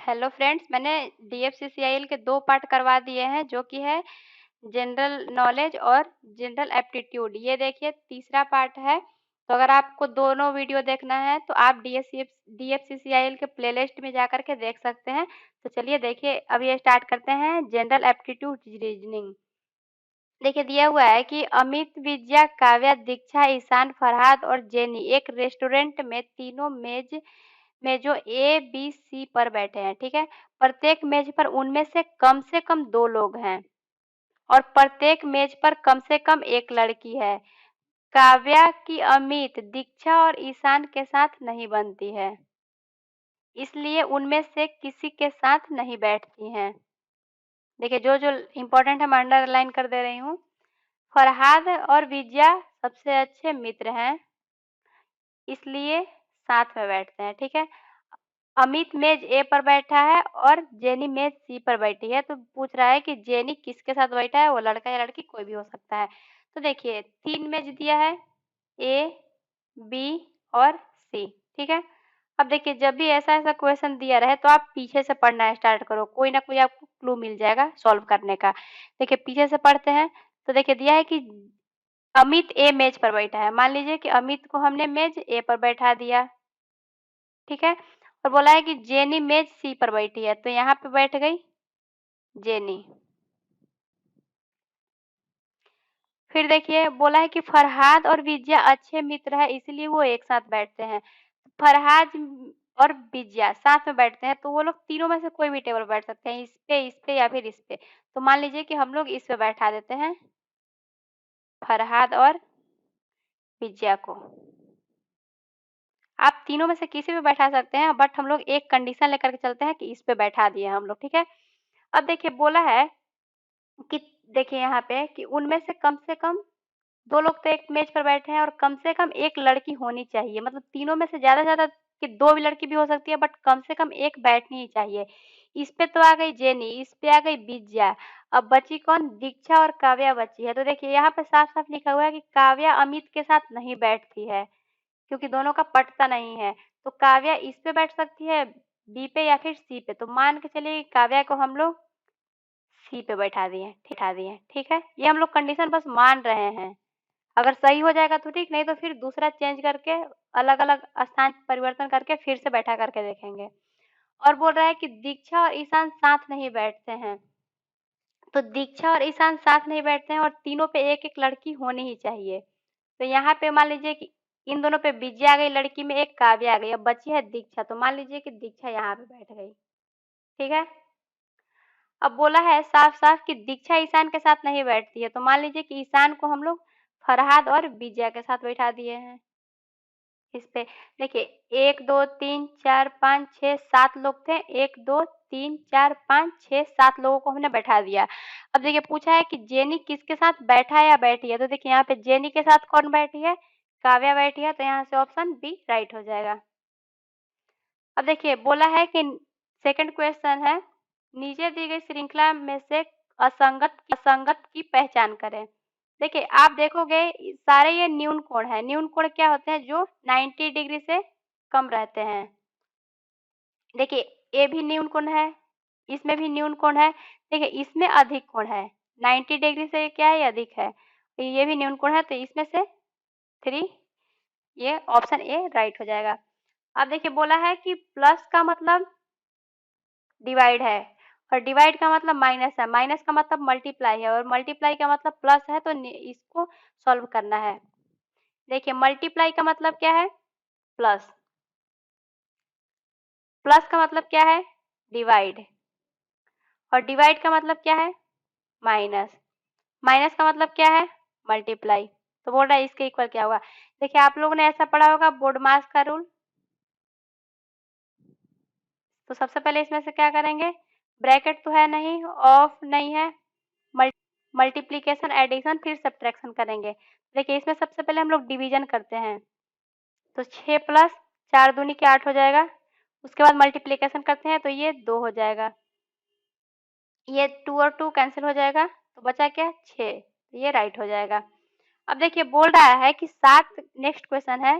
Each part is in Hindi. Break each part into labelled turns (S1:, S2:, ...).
S1: हेलो फ्रेंड्स, मैंने DFCCIL के 2 पार्ट करवा दिए हैं जो कि है जनरल नॉलेज और जनरल एप्टीट्यूड। ये देखिए तीसरा पार्ट है। तो अगर आपको दोनों वीडियो देखना है तो आप DFCCIL के प्लेलिस्ट में जाकर के देख सकते हैं। तो चलिए देखिए, अब ये स्टार्ट करते हैं जनरल एप्टीट्यूड रीजनिंग। देखिए दिया हुआ है कि अमित, विद्या, काव्या, दीक्षा, ईशान, फरहाद और जेनी एक रेस्टोरेंट में तीनों मेज में जो A, B, C पर बैठे हैं, ठीक है। प्रत्येक मेज पर उनमें से कम 2 लोग हैं और प्रत्येक मेज पर कम से कम एक लड़की है। काव्या की अमित, दीक्षा और ईशान के साथ नहीं बनती है, इसलिए उनमें से किसी के साथ नहीं बैठती हैं। देखिए जो जो इम्पोर्टेंट है मैं अंडरलाइन कर दे रही हूँ। फरहाद और विजया सबसे अच्छे मित्र हैं, इसलिए साथ में बैठते हैं, ठीक है। अमित मेज ए पर बैठा है और जेनी मेज सी पर बैठी है। तो पूछ रहा है कि जेनी किसके साथ बैठा है, वो लड़का या लड़की कोई भी हो सकता है। तो देखिए 3 मेज दिया है, ए, बी और सी, ठीक है। अब देखिए जब भी ऐसा क्वेश्चन दिया रहे तो आप पीछे से पढ़ना स्टार्ट करो, कोई ना कोई आपको क्लू मिल जाएगा सॉल्व करने का। देखिए पीछे से पढ़ते हैं। तो देखिए दिया है कि अमित ए मेज पर बैठा है। मान लीजिए कि अमित को हमने मेज ए पर बैठा दिया, ठीक है। और बोला है कि जेनी मेज सी पर बैठी है, तो यहाँ पे बैठ गई जेनी। फिर देखिए बोला है कि फरहाद और विजया अच्छे मित्र है, इसलिए वो एक साथ बैठते हैं। फरहाद और विजया साथ में बैठते हैं, तो वो लोग तीनों में से कोई भी टेबल बैठ सकते हैं, इस पे या फिर इस पे। तो मान लीजिए कि हम लोग इस पे बैठा देते हैं फरहाद और विजया को। आप तीनों में से किसी पे बैठा सकते हैं, बट हम लोग एक कंडीशन लेकर के चलते हैं कि इस पे बैठा दिए हम लोग, ठीक है। अब देखिए बोला है कि देखिए यहाँ पे कि उनमें से कम 2 लोग तो एक मेज पर बैठे हैं और कम से कम एक लड़की होनी चाहिए। मतलब तीनों में से ज़्यादा कि 2 भी लड़की भी हो सकती है, बट कम से कम एक बैठनी ही चाहिए। इस पे तो आ गई जेनी, इस पे आ गई विद्या। अब बची कौन? दीक्षा और काव्या बची है। तो देखिए यहाँ पे साफ-साफ लिखा हुआ है कि काव्या अमित के साथ नहीं बैठती है, क्योंकि दोनों का पटता नहीं है। तो काव्या इस पे बैठ सकती है, बी पे या फिर सी पे। तो मान के चलिए काव्या को हम लोग सी पे बैठा दिए, ठीक है। ये हम लोग कंडीशन बस मान रहे हैं। अगर सही हो जाएगा तो ठीक, नहीं तो फिर दूसरा चेंज करके अलग-अलग स्थान परिवर्तन करके फिर से बैठा करके देखेंगे। और बोल रहा है कि दीक्षा और ईशान साथ नहीं बैठते हैं। तो दीक्षा और ईशान साथ नहीं बैठते हैं और तीनों पे एक-एक लड़की होनी ही चाहिए। तो यहाँ पे मान लीजिए कि इन दोनों पे विजया आ गई, लड़की में एक काव्या आ गई, अब बची है दीक्षा। तो मान लीजिए कि दीक्षा यहाँ पे बैठ गई, ठीक है। अब बोला है साफ-साफ कि दीक्षा ईशान के साथ नहीं बैठती है, तो मान लीजिए कि ईशान को हम लोग फरहाद और विजया के साथ बैठा दिए हैं इस पे। देखिए 1, 2, 3, 4, 5, 6, 7 लोग थे। 1, 2, 3, 4, 5, 6, 7 लोगों को हमने बैठा दिया। अब देखिए पूछा है कि जेनी किसके साथ बैठा है या बैठी है। तो देखिए यहाँ पे जेनी के साथ कौन बैठी है? काव्या बैठी है, तो यहाँ से ऑप्शन बी राइट हो जाएगा। अब देखिए बोला है कि सेकंड क्वेश्चन है, नीचे दी गई श्रृंखला में से असंगत की पहचान करें। देखिए आप देखोगे सारे ये न्यून कोण है। न्यून कोण क्या होते हैं? जो 90 डिग्री से कम रहते हैं। देखिए ये भी न्यून कोण है, इसमें भी न्यून कोण है। देखिए इसमें अधिक कोण है, 90 डिग्री से क्या है? अधिक है। तो ये भी न्यून कोण है, तो इसमें से 3 ये ऑप्शन ए राइट हो जाएगा। अब देखिए बोला है कि प्लस का मतलब डिवाइड है और डिवाइड का मतलब माइनस है, माइनस का मतलब मल्टीप्लाई है और मल्टीप्लाई का मतलब प्लस है। तो इसको सॉल्व करना है। देखिए मल्टीप्लाई का मतलब क्या है? प्लस। प्लस का मतलब क्या है? डिवाइड। और डिवाइड का मतलब क्या है? माइनस। माइनस का मतलब क्या है? मल्टीप्लाई। तो बोल रहा है इसके इक्वल क्या होगा? देखिए आप लोगों ने ऐसा पढ़ा होगा बोर्ड मास का रूल। तो सबसे पहले इसमें से क्या करेंगे? ब्रैकेट तो है नहीं, ऑफ नहीं है, मल्टीप्लिकेशन, एडिशन, फिर सब्ट्रैक्शन करेंगे। देखिए इसमें सबसे पहले हम लोग डिवीजन करते हैं। तो 6 प्लस 4 दूनी के 8 हो जाएगा। उसके बाद मल्टीप्लिकेशन करते हैं तो ये 2 हो जाएगा। ये 2 और 2 कैंसिल हो जाएगा, तो बचा क्या? 6। तो ये राइट हो जाएगा। अब देखिए बोल रहा है कि 7 नेक्स्ट क्वेश्चन है,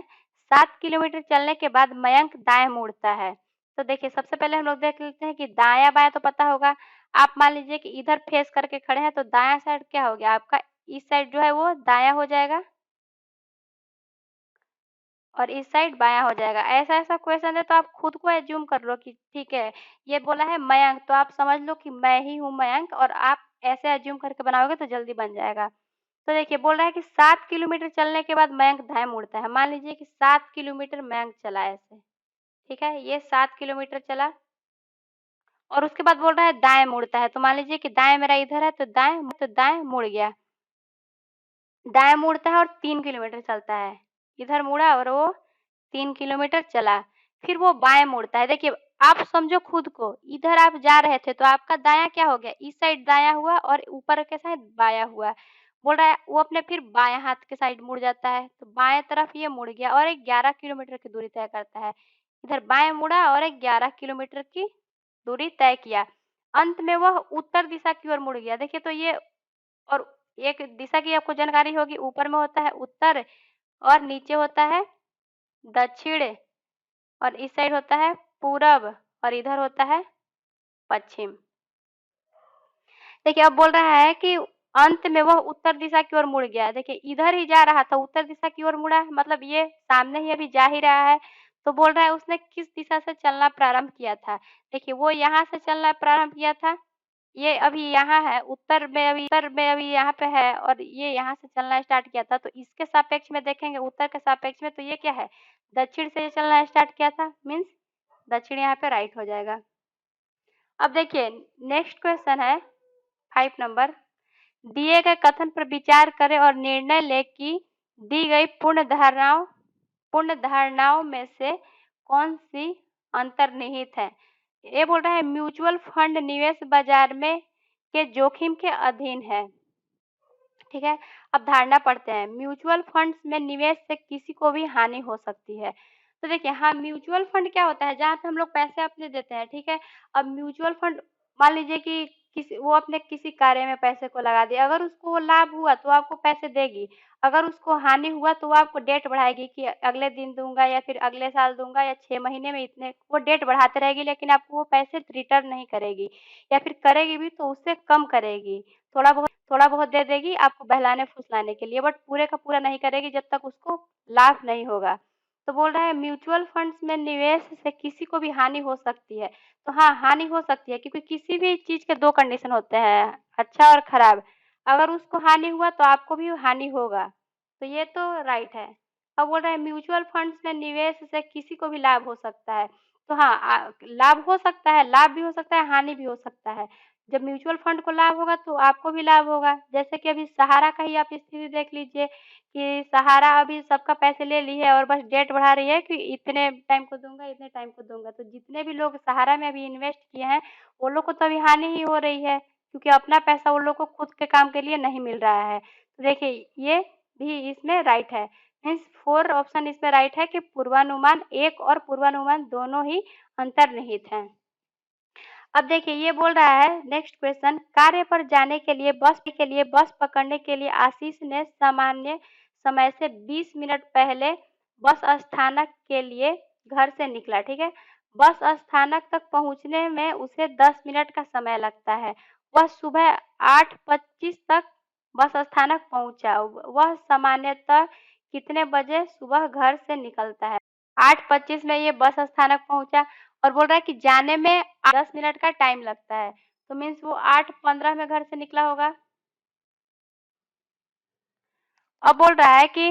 S1: 7 किलोमीटर चलने के बाद मयंक दाएं मुड़ता है। तो देखिए सबसे पहले हम लोग देख लेते हैं कि दायाँ-बायाँ तो पता होगा। आप मान लीजिए कि इधर फेस करके खड़े हैं तो दायाँ साइड क्या हो गया आपका, इस साइड जो है वो दायाँ हो जाएगा और इस साइड बायाँ हो जाएगा। ऐसा-ऐसा क्वेश्चन है तो आप खुद को अज़्यूम कर लो कि ठीक है, ये बोला है मयंक तो आप समझ लो कि मैं ही हूँ मयंक और आप ऐसे अज़्यूम करके बनाओगे तो जल्दी बन जाएगा। तो देखिए बोल रहा है कि 7 किलोमीटर चलने के बाद मयंक दाएँ मुड़ता है। मान लीजिए कि 7 किलोमीटर मयंक चला ऐसे, ठीक है? ये 7 किलोमीटर चला और उसके बाद बोल रहा है दाएँ मुड़ता है। तो मान लीजिए कि दाएँ मेरा इधर है तो दाएँ मुड़ गया। दाएँ मुड़ता है और 3 किलोमीटर चलता है। इधर मुड़ा और वो 3 किलोमीटर चला। फिर वो बाएँ मुड़ता है। देखिए, आप समझो खुद को, इधर आप जा रहे थे तो आपका दायाँ क्या हो गया? इस साइड दायाँ हुआ और ऊपर के साइड बायाँ हुआ। बोल रहा है वो अपने फिर बायाँ हाथ के साइड मुड़ जाता है। तो बाएँ तरफ ये मुड़ गया और एक 11 किलोमीटर की दूरी तय करता है। इधर बाएँ मुड़ा और एक 11 किलोमीटर की दूरी तय किया। अंत में वह उत्तर दिशा की ओर मुड़ गया। देखिए तो ये और एक दिशा की आपको जानकारी होगी, ऊपर में होता है उत्तर और नीचे होता है दक्षिण और इस साइड होता है पूरब और इधर होता है पश्चिम। देखिए अब बोल रहा है कि अंत में वह उत्तर दिशा की ओर मुड़ गया। देखिए इधर ही जा रहा था, उत्तर दिशा की ओर मुड़ा, मतलब ये सामने ही अभी जा ही रहा है। तो बोल रहा है उसने किस दिशा से चलना प्रारंभ किया था? देखिए वो यहाँ से चलना प्रारंभ किया था, ये अभी यहाँ है, उत्तर में अभी यहाँ पे है और ये यहाँ से चलना स्टार्ट किया था। तो इसके सापेक्ष में देखेंगे, उत्तर के सापेक्ष में, तो ये क्या है? दक्षिण से ये चलना स्टार्ट किया था, मीन्स दक्षिण यहाँ पे राइट हो जाएगा। अब देखिए नेक्स्ट क्वेश्चन है 5 नंबर। दिए गए कथन पर विचार करें और निर्णय लें कि दी गई पूर्ण धारणाओं में से कौन-सी अंतर्निहित है? ये बोल रहा है म्यूचुअल फंड निवेश बाजार में के जोखिम के अधीन है। ठीक है? अब धारणा पढ़ते हैं। म्यूचुअल फंड्स में निवेश से किसी को भी हानि हो सकती है। तो देखिए हाँ, म्यूचुअल फंड क्या होता है? जहाँ पे हम लोग पैसे अपने देते हैं, ठीक है? अब म्यूचुअल फंड मान लीजिए कि वो अपने किसी कार्य में पैसे को लगा दिया, अगर उसको लाभ हुआ तो आपको पैसे देगी, अगर उसको हानि हुआ तो वो आपको डेट बढ़ाएगी कि अगले दिन दूँगा या फिर अगले साल दूँगा या 6 महीने में इतने, वो डेट बढ़ाते रहेगी लेकिन आपको वो पैसे रिटर्न नहीं करेगी या फिर करेगी भी तो उससे कम करेगी। थोड़ा बहुत दे देगी आपको बहलाने-फुसलाने के लिए, बट पूरे का पूरा नहीं करेगी जब तक उसको लाभ नहीं होगा। तो बोल रहा है म्यूचुअल फंड्स में निवेश से किसी को भी हानि हो सकती है। तो हाँ, हानि हो सकती है क्योंकि किसी भी चीज़ के 2 कंडीशन होते हैं, अच्छा और खराब। अगर उसको हानि हुआ तो आपको भी हानि होगा। तो ये तो राइट है। अब बोल रहा है म्यूचुअल फंड्स में निवेश से किसी को भी लाभ हो सकता है। तो हाँ, लाभ हो सकता है, लाभ भी हो सकता है, हानि भी हो सकता है। जब म्यूचुअल फंड को लाभ होगा तो आपको भी लाभ होगा। जैसे कि अभी सहारा का ही आप स्थिति देख लीजिए कि सहारा अभी सबका पैसे ले ली है और बस डेट बढ़ा रही है कि इतने टाइम को दूँगा, इतने टाइम को दूँगा। तो जितने भी लोग सहारा में अभी इन्वेस्ट किए हैं, वो लोग को तो अभी हानि ही हो रही है क्योंकि अपना पैसा उन लोग को खुद के काम के लिए नहीं मिल रहा है। तो देखिए ये भी इसमें राइट है। मीन्स 4 ऑप्शन इसमें राइट है कि पूर्वानुमान 1 और पूर्वानुमान दोनों ही अंतर्निहित हैं। अब देखिए ये बोल रहा है नेक्स्ट क्वेश्चन, कार्य पर जाने के लिए बस पकड़ने के लिए आशीष ने सामान्य समय से 20 मिनट पहले बस स्थानक के लिए घर से निकला, ठीक है? बस स्थानक तक पहुंचने में उसे 10 मिनट का समय लगता है। वह सुबह 8:25 तक बस स्थानक पहुंचा। वह सामान्यतः कितने बजे सुबह घर से निकलता है? 8:25 में ये बस स्थानक पहुंचा और बोल रहा है कि जाने में 10 मिनट का टाइम लगता है। तो मीन्स वो 8:15 में घर से निकला होगा। अब बोल रहा है कि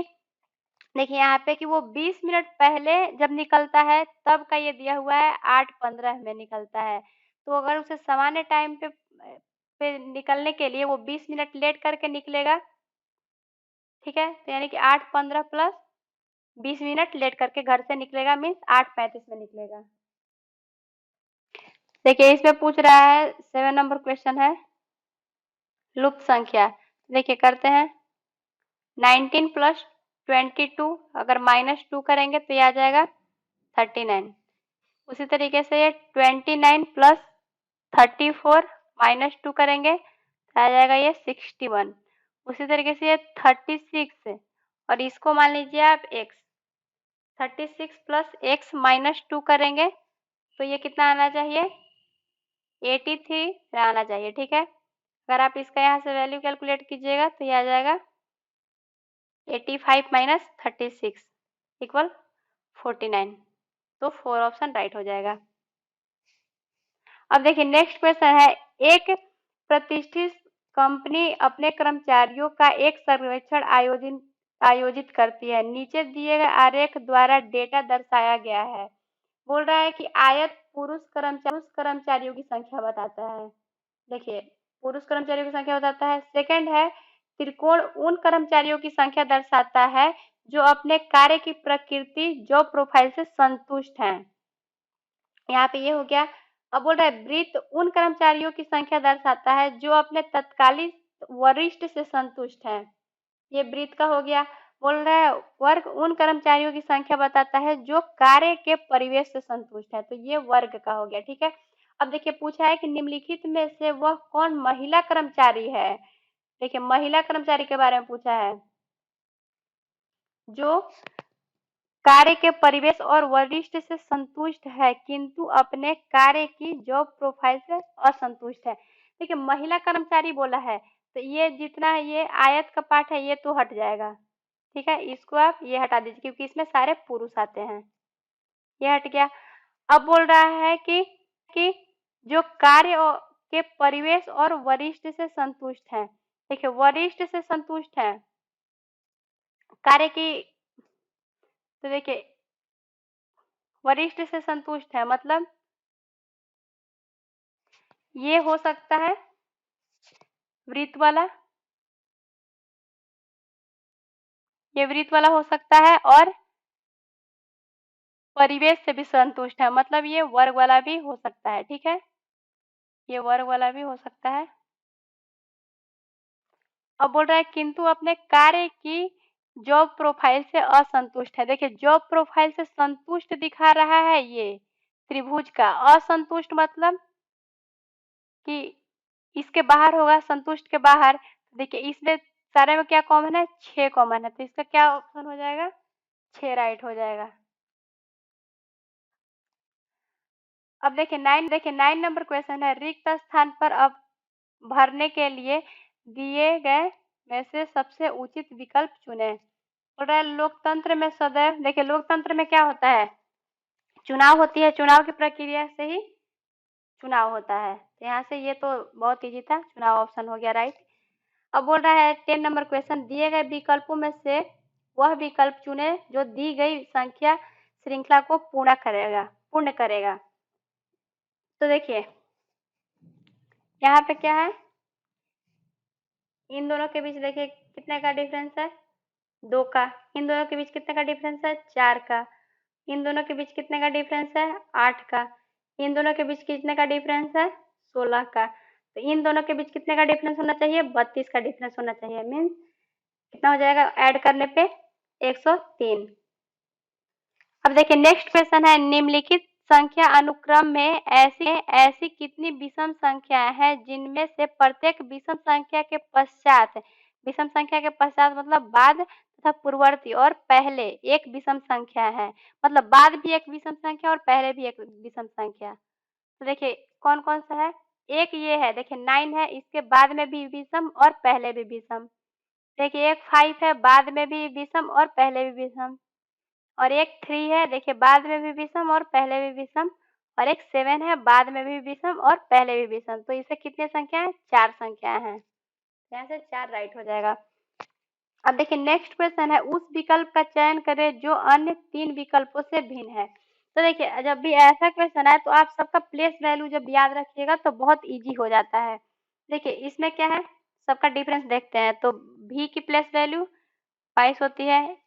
S1: देखिए यहाँ पे कि वो 20 मिनट पहले जब निकलता है तब का ये दिया हुआ है 8:15 में निकलता है। तो अगर उसे सामान्य टाइम पे निकलने के लिए वो 20 मिनट लेट करके निकलेगा, ठीक है? तो यानी कि 8:15 प्लस 20 मिनट लेट करके घर से निकलेगा, मीन्स 8:35 में निकलेगा। देखिए इसमें पूछ रहा है 7 नंबर क्वेश्चन है लुप्त संख्या। देखिए करते हैं 19 प्लस 22 अगर -2 करेंगे तो ये आ जाएगा 39। उसी तरीके से ये 29 प्लस 34 -2 करेंगे तो आ जाएगा ये 61। उसी तरीके से ये 36 और इसको मान लीजिए आप x, 36 प्लस x -2 करेंगे तो ये कितना आना चाहिए, 83 आना चाहिए, ठीक है। अगर आप इसका यहाँ से वैल्यू कैलकुलेट कीजिएगा तो ये आ जाएगा 85 माइनस 36 इक्वल 49। तो 4 ऑप्शन राइट हो जाएगा। अब देखिए नेक्स्ट क्वेश्चन है, एक प्रतिष्ठित कंपनी अपने कर्मचारियों का एक सर्वेक्षण आयोजित करती है। नीचे दिए गए आरेख द्वारा डेटा दर्शाया गया है। बोल रहा है कि आयत पुरुष कर्मचारियों की संख्या बताता है। देखिए पुरुष कर्मचारियों की संख्या बताता है। सेकंड है, त्रिकोण उन कर्मचारियों की संख्या दर्शाता है जो अपने कार्य की प्रकृति जॉब प्रोफाइल से संतुष्ट हैं। यहाँ पे ये हो गया। अब बोल रहा है वृत्त उन कर्मचारियों की संख्या दर्शाता है जो अपने तत्कालीन वरिष्ठ से संतुष्ट हैं। ये वृत्त का हो गया। बोल रहा है वर्ग उन कर्मचारियों की संख्या बताता है जो कार्य के परिवेश से संतुष्ट है। तो ये वर्ग का हो गया, ठीक है। अब देखिए पूछा है कि निम्नलिखित में से वह कौन महिला कर्मचारी है। देखिए महिला कर्मचारी के बारे में पूछा है जो कार्य के परिवेश और वरिष्ठ से संतुष्ट है किंतु अपने कार्य की जॉब प्रोफाइल से असंतुष्ट है। देखिए महिला कर्मचारी बोला है तो ये जितना ये आयत का पार्ट है ये तो हट जाएगा, ठीक है। इसको आप ये हटा दीजिए क्योंकि इसमें सारे पुरुष आते हैं, ये हट गया। अब बोल रहा है कि जो कार्य के परिवेश और वरिष्ठ से संतुष्ट है। देखिए वरिष्ठ से संतुष्ट है कार्य की, तो देखिए वरिष्ठ से संतुष्ट है मतलब ये हो सकता है वृत्त वाला, ये वृत्त वाला हो सकता है और परिवेश से भी संतुष्ट है मतलब ये वर्ग वाला भी हो सकता है, ठीक है। ये वर्ग वाला भी हो सकता है। अब बोल रहा है किंतु अपने कार्य की जॉब प्रोफाइल से असंतुष्ट है। देखिए जॉब प्रोफाइल से संतुष्ट दिखा रहा है ये त्रिभुज का, असंतुष्ट मतलब कि इसके बाहर होगा, संतुष्ट के बाहर। देखिए इसमें सारे में क्या कॉमन है, 6 कॉमन है, तो इसका क्या ऑप्शन हो जाएगा, 6 राइट हो जाएगा। अब देखिए 9 नंबर क्वेश्चन है, रिक्त स्थान पर अब भरने के लिए दिए गए में से सबसे उचित विकल्प चुने। बोल रहा है लोकतंत्र में सदैव, देखिए लोकतंत्र में क्या होता है, चुनाव होती है, चुनाव की प्रक्रिया से ही चुनाव होता है। तो यहाँ से ये तो बहुत इजी था, चुनाव ऑप्शन हो गया राइट। अब बोल रहा है 10 नंबर क्वेश्चन, दिए गए विकल्पों में से वह विकल्प चुने जो दी गई संख्या श्रृंखला को पूर्ण करेगा। तो देखिए यहाँ पे क्या है, इन दोनों के बीच देखिए कितने का डिफरेंस है, 2 का। इन दोनों के बीच कितने का डिफरेंस है, 4 का। इन दोनों के बीच कितने का डिफरेंस है, 8 का। इन दोनों के बीच कितने का डिफरेंस है, 16 का। तो इन दोनों के बीच कितने का डिफरेंस होना चाहिए, 32 का डिफरेंस होना चाहिए। मीन्स कितना हो जाएगा ऐड करने पे 103। अब देखिए नेक्स्ट क्वेश्चन है, निम्नलिखित संख्या अनुक्रम में ऐसी कितनी विषम संख्याएं हैं जिनमें से प्रत्येक विषम संख्या के पश्चात मतलब बाद तथा पूर्ववर्ती और पहले एक विषम संख्या है। मतलब बाद भी एक विषम संख्या और पहले भी एक विषम संख्या। तो देखिए कौन कौन सा है, एक ये है देखिए 9 है, इसके बाद में भी विषम और पहले भी विषम। देखिए एक 5 है, बाद में भी विषम और पहले भी विषम। और एक 3 है, देखिए बाद में भी विषम और पहले भी विषम। और एक 7 है, बाद में भी विषम और पहले भी विषम। तो इसे कितने संख्या है, 4 संख्याएं हैं। यहाँ से 4 राइट हो जाएगा। अब देखिए नेक्स्ट क्वेश्चन है, उस विकल्प का चयन करें जो अन्य 3 विकल्पों से भिन्न है। तो देखिए जब भी ऐसा क्वेश्चन है तो आप सबका प्लेस वैल्यू जब याद रखिएगा तो बहुत इजी हो जाता है। देखिए इसमें क्या है, सबका डिफरेंस देखते हैं। तो v की प्लेस वैल्यू 22 होती है,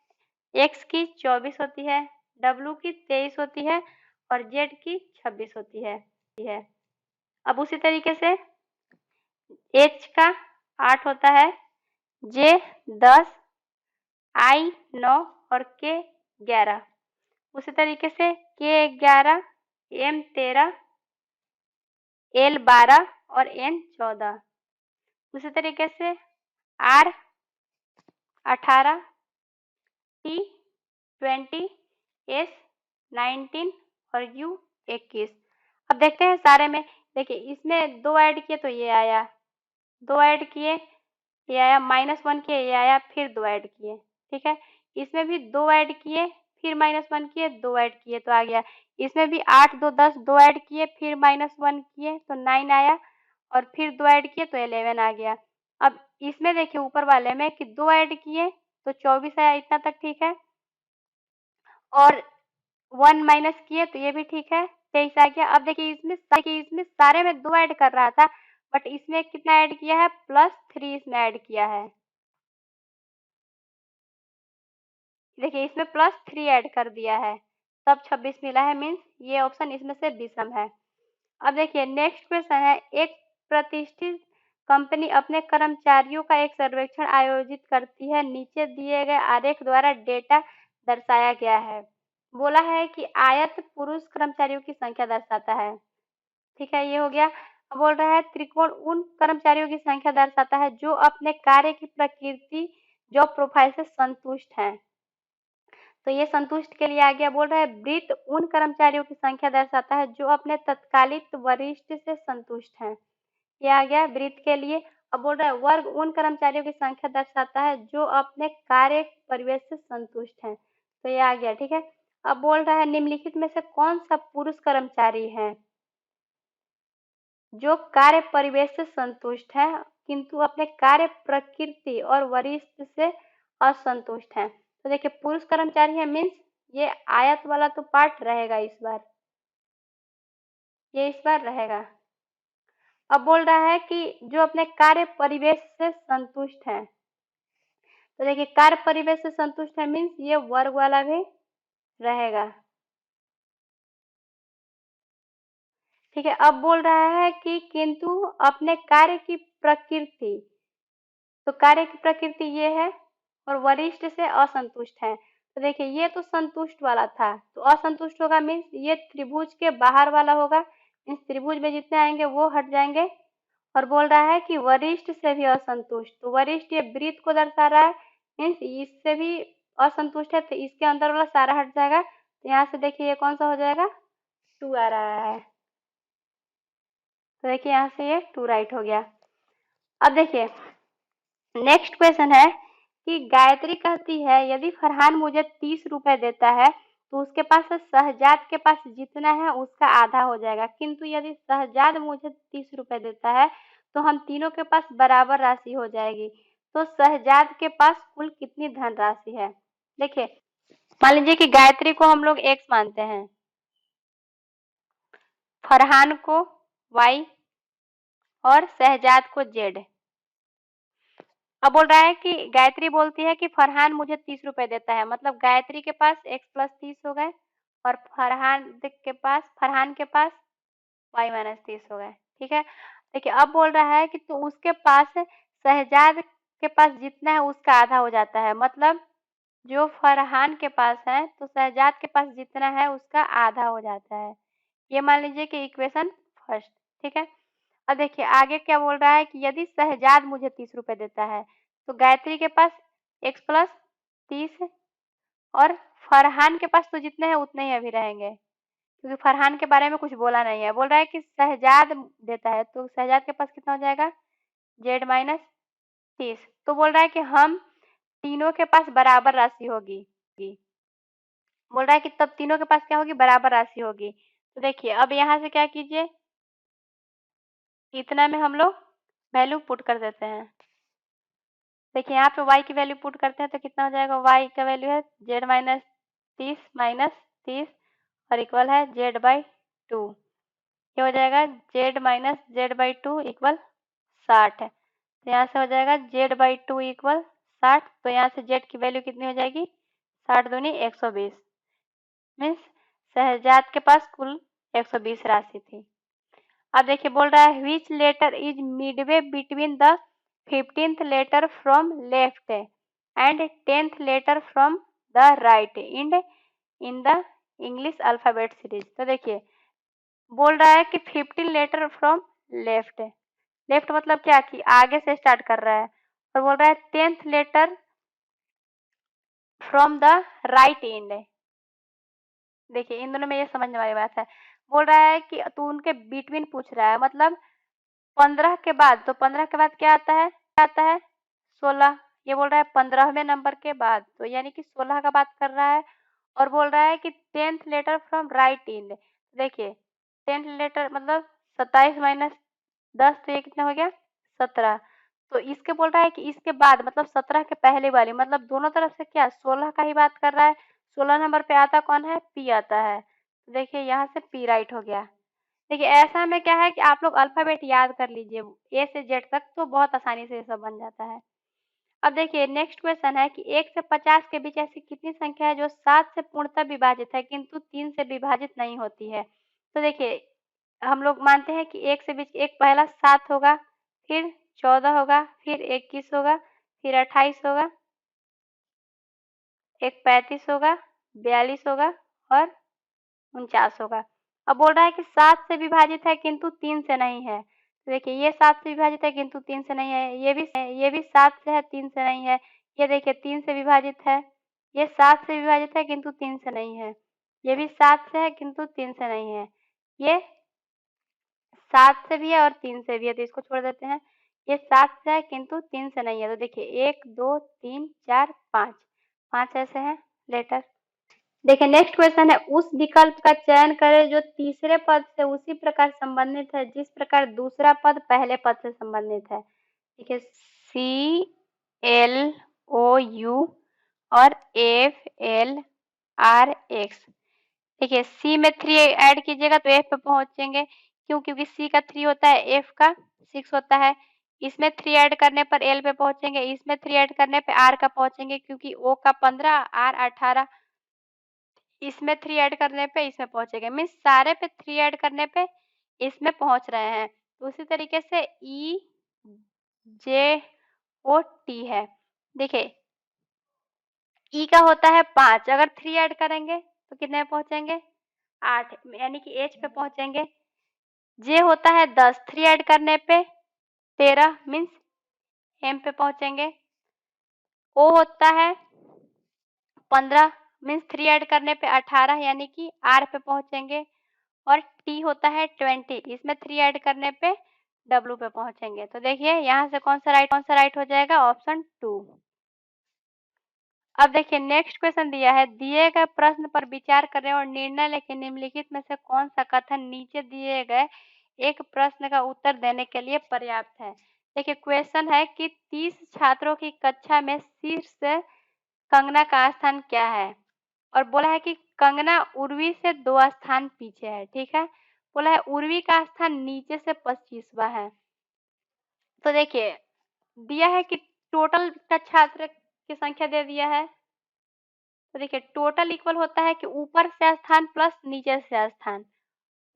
S1: x की 24 होती है, w की 23 होती है और z की 26 होती है। अब उसी तरीके से h का 8 होता है, j 10, I 9 और k 11। उसी तरीके से k 11, m 13, l 12 और n 14। उसी तरीके से r 18, t 20, s 19 और u 21। अब देखते हैं सारे में। देखिए इसमें 2 ऐड किए तो ये आया, 2 ऐड किए ये आया, -1 किए ये आया, फिर 2 ऐड किए, ठीक है। इसमें भी 2 ऐड किए, फिर -1 किए, 2 ऐड किए तो आ गया। इसमें भी 8 2 10, 2 ऐड किए, फिर -1 किए तो 9 आया, और फिर 2 ऐड किए तो 11 आ गया। अब इसमें देखिए ऊपर वाले में कि 2 ऐड किए तो 24 आया, इतना तक ठीक है, और 1 माइनस किए तो ये भी ठीक है, 23 आ गया। अब देखिए इसमें सारे में 2 ऐड कर रहा था, बट इसमें कितना ऐड किया है, +3 इसमें ऐड किया है। देखिए इसमें +3 ऐड कर दिया है, तब 26 मिला है, मीन्स ये ऑप्शन इसमें से विषम है। अब देखिए नेक्स्ट क्वेश्चन है, एक प्रतिष्ठित कंपनी अपने कर्मचारियों का एक सर्वेक्षण आयोजित करती है, नीचे दिए गए आरेख द्वारा डेटा दर्शाया गया है। बोला है कि आयत पुरुष कर्मचारियों की संख्या दर्शाता है, ठीक है, ये हो गया। अब बोल रहा है त्रिकोण उन कर्मचारियों की संख्या दर्शाता है जो अपने कार्य की प्रकृति जॉब प्रोफाइल से संतुष्ट हैं। तो ये संतुष्ट के लिए आ गया। बोल रहा है वृत्त उन कर्मचारियों की संख्या दर्शाता है जो अपने तत्कालिक वरिष्ठ से संतुष्ट हैं, ये आ गया वृत्त के लिए। अब बोल रहा है वर्ग उन कर्मचारियों की संख्या दर्शाता है जो अपने कार्य परिवेश से संतुष्ट हैं, तो ये आ गया, ठीक है। अब बोल रहा है निम्नलिखित में से कौन सा पुरुष कर्मचारी है जो कार्य परिवेश से संतुष्ट है किंतु अपने कार्य प्रकृति और वरिष्ठ से असंतुष्ट है। तो देखिए पुरुष कर्मचारी है, मीन्स ये आयत वाला तो पार्ट रहेगा इस बार, ये इस बार रहेगा। अब बोल रहा है कि जो अपने कार्य परिवेश से संतुष्ट है, तो देखिए कार्य परिवेश से संतुष्ट है, मीन्स ये वर्ग वाला भी रहेगा, ठीक है। अब बोल रहा है कि किंतु अपने कार्य की प्रकृति, तो कार्य की प्रकृति ये है, और वरिष्ठ से असंतुष्ट है। तो देखिए ये तो संतुष्ट वाला था, तो असंतुष्ट होगा, मीन्स ये त्रिभुज के बाहर वाला होगा, मीन्स त्रिभुज में जितने आएंगे वो हट जाएंगे। और बोल रहा है कि वरिष्ठ से भी असंतुष्ट, तो वरिष्ठ ये वृत्त को दर्शा रहा है, मीन्स इससे भी असंतुष्ट है, तो इसके अंदर वाला सारा हट जाएगा। तो यहाँ से देखिए ये कौन सा हो जाएगा, 2 आ रहा है, तो देखिए यहाँ से ये 2 राइट हो गया। अब देखिए नेक्स्ट क्वेश्चन है कि गायत्री कहती है यदि फरहान मुझे 30 रुपए देता है तो उसके पास शहजाद के पास जितना है उसका आधा हो जाएगा, किंतु यदि शहजाद मुझे 30 रुपए देता है तो हम तीनों के पास बराबर राशि हो जाएगी, तो शहजाद के पास कुल कितनी धनराशि है। देखिए मान लीजिए कि गायत्री को हम लोग x मानते हैं, फरहान को y और शहजाद को z। अब बोल रहा है कि गायत्री बोलती है कि फरहान मुझे 30 रुपए देता है, मतलब गायत्री के पास x + 30 हो गए, और फरहान के पास y - 30 हो गए, ठीक है। देखिए अब बोल रहा है कि तो उसके पास शहजाद के पास जितना है उसका आधा हो जाता है, मतलब जो फरहान के पास है तो शहजाद के पास जितना है उसका आधा हो जाता है, ये मान लीजिए कि इक्वेशन फर्स्ट, ठीक है। अब देखिए आगे क्या बोल रहा है कि यदि शहजाद मुझे 30 रुपए देता है तो गायत्री के पास x + 30 और फरहान के पास तो जितने हैं उतने ही अभी रहेंगे, क्योंकि फरहान के बारे में कुछ बोला नहीं है। बोल रहा है कि शहजाद देता है तो शहजाद के पास कितना हो जाएगा, z - 30। तो बोल रहा है कि हम तीनों के पास बराबर राशि होगी, बोल रहा है कि तब तीनों के पास क्या होगी, बराबर राशि होगी। तो देखिए अब यहाँ से क्या कीजिए, इतना में हम लोग वैल्यू पुट कर देते हैं। देखिए यहाँ पे y की वैल्यू पुट करते हैं तो कितना हो जाएगा, y का वैल्यू है z - 30 और इक्वल है z/2, ये हो जाएगा z - z/2 इक्वल 60 है। तो यहाँ से हो जाएगा z/2 इक्वल 60, तो यहाँ से z की वैल्यू कितनी हो जाएगी, 60 दूनी 120, मीन्स शहजाद के पास कुल 120 राशि थी। अब देखिए बोल रहा है which letter is midway between the 15th letter from left and 10th letter from the right in the English alphabet series. तो देखिए बोल रहा है कि 15 लेटर फ्रॉम लेफ्ट, लेफ्ट मतलब क्या कि आगे से स्टार्ट कर रहा है, और बोल रहा है 10th letter from the right end. देखिए इन दोनों में ये समझने वाली बात है। बोल रहा है कि तो उनके बिटवीन पूछ रहा है, मतलब 15 के बाद, तो 15 के बाद क्या आता है 16। ये बोल रहा है 15वें नंबर के बाद, तो यानी कि 16 का बात कर रहा है। और बोल रहा है कि 10th लेटर फ्रॉम राइट इन। देखिए 10th लेटर मतलब 27 माइनस 10, तो ये कितना हो गया 17। तो इसके बोल रहा है कि इसके बाद मतलब 17 के पहले वाली, मतलब दोनों तरफ से क्या 16 का ही बात कर रहा है। 16 नंबर पे आता कौन है, पी आता है। तो देखिए यहाँ से पी राइट हो गया। देखिए ऐसा में क्या है कि आप लोग अल्फाबेट याद कर लीजिए ए से जेड तक, तो बहुत आसानी से ये सब बन जाता है। अब देखिए नेक्स्ट क्वेश्चन है कि 1 से 50 के बीच ऐसी कितनी संख्या है जो 7 से पूर्णतः विभाजित है किंतु 3 से विभाजित नहीं होती है। तो देखिए हम लोग मानते हैं कि 1 से बीच एक पहला 7 होगा, फिर 14 होगा, फिर 21 होगा, फिर 28 होगा, एक 35 होगा, 42 होगा और 49 होगा। अब बोल रहा है कि 7 से विभाजित है किंतु 3 से नहीं है। तो देखिए ये 7 से विभाजित है किंतु 3 से नहीं है, ये भी 7 से है 3 से नहीं है। ये देखिए 3 से विभाजित है, ये 7 से विभाजित है किंतु 3 से नहीं है। ये भी 7 से है किंतु 3 से नहीं है। ये 7 से भी है और 3 से भी है, तो इसको छोड़ देते हैं। ये 7 से है किंतु 3 से नहीं है। तो देखिए 1 2 3 4 5, 5 ऐसे हैं लेटर। देखिए नेक्स्ट क्वेश्चन है, उस विकल्प का चयन करें जो तीसरे पद से उसी प्रकार संबंधित है जिस प्रकार दूसरा पद पहले पद से संबंधित है। देखिए CLOU और FLRX। देखिए सी में 3 ऐड कीजिएगा तो एफ पे पहुंचेंगे, क्यों, क्योंकि सी का 3 होता है, एफ का 6 होता है। इसमें 3 ऐड करने पर एल पे पहुंचेंगे, इसमें 3 ऐड करने पे आर का पहुंचेंगे, क्योंकि ओ का 15 आर 18। इसमें 3 ऐड करने पे इसमें पहुंचेंगे, मीन्स सारे पे 3 ऐड करने पे इसमें पहुंच रहे हैं। तो उसी तरीके से ई जे ओ टी है। देखिए ई का होता है 5, अगर 3 ऐड करेंगे तो कितने पे पहुंचेंगे 8, यानी कि एच पे पहुंचेंगे। जे होता है 10, 3 ऐड करने पे 13 मीन्स एम पे पहुंचेंगे। ओ होता है 15 मीन्स 3 ऐड करने पे 18, यानी कि आर पे पहुंचेंगे। और टी होता है 20, इसमें 3 ऐड करने पे डब्ल्यू पे पहुंचेंगे। तो देखिए यहाँ से कौन सा राइट हो जाएगा, ऑप्शन 2। अब देखिए नेक्स्ट क्वेश्चन दिया है, दिए गए प्रश्न पर विचार करें और निर्णय लेकर निम्नलिखित में से कौन सा कथन नीचे दिए गए एक प्रश्न का उत्तर देने के लिए पर्याप्त है। देखिए क्वेश्चन है कि 30 छात्रों की कक्षा में शीर्ष कंगना का स्थान क्या है, और बोला है कि कंगना उर्वी से 2 स्थान पीछे है। ठीक है, बोला है उर्वी का स्थान नीचे से 25वां है। तो देखिए दिया है कि टोटल का छात्र की संख्या दे दिया है। तो देखिए टोटल इक्वल होता है कि ऊपर से स्थान प्लस नीचे से स्थान,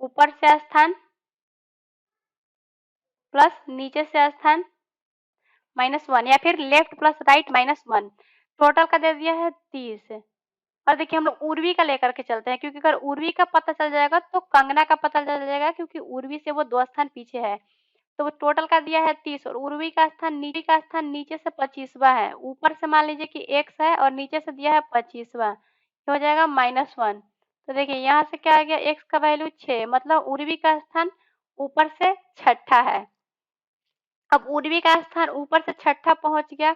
S1: ऊपर से स्थान प्लस नीचे से स्थान -1, या फिर लेफ्ट प्लस राइट -1। टोटल का दे दिया है 30। और देखिए हम लोग उर्वी का लेकर के चलते हैं, क्योंकि अगर उर्वी का पता चल जाएगा तो कंगना का पता चल जाएगा, क्योंकि उर्वी से वो 2 स्थान पीछे है। तो वो टोटल का दिया है 30 और उर्वी का स्थान नीचे से 25वां है। ऊपर से मान लीजिए कि x है और नीचे से दिया है 25वां, तो हो जाएगा -1। तो देखिए यहाँ से क्या आ गया, x का वैल्यू 6, मतलब उर्वी का स्थान ऊपर से छठा है। अब उर्वी का स्थान ऊपर से छठा पहुंच गया,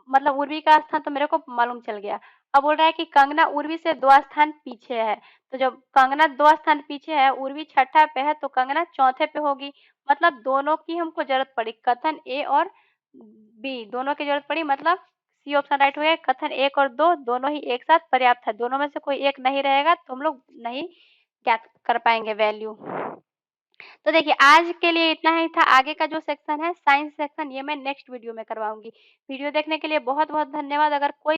S1: मतलब उर्वी का स्थान तो मेरे को मालूम चल गया। अब बोल रहा है कि कंगना उर्वी से 2 स्थान पीछे है, तो जब कंगना 2 स्थान पीछे है, उर्वी छठा पे है, तो कंगना चौथे पे होगी। मतलब दोनों की हमको जरूरत पड़ी, कथन ए और बी दोनों की जरूरत पड़ी, मतलब सी ऑप्शन राइट हो गया। कथन 1 और 2 दोनों ही एक साथ पर्याप्त है, दोनों में से कोई एक नहीं रहेगा तो हम लोग नहीं ज्ञात कर पाएंगे वैल्यू। तो देखिए आज के लिए इतना ही था। आगे का जो सेक्शन है साइंस सेक्शन, ये मैं नेक्स्ट वीडियो में करवाऊंगी। वीडियो देखने के लिए बहुत बहुत धन्यवाद। अगर कोई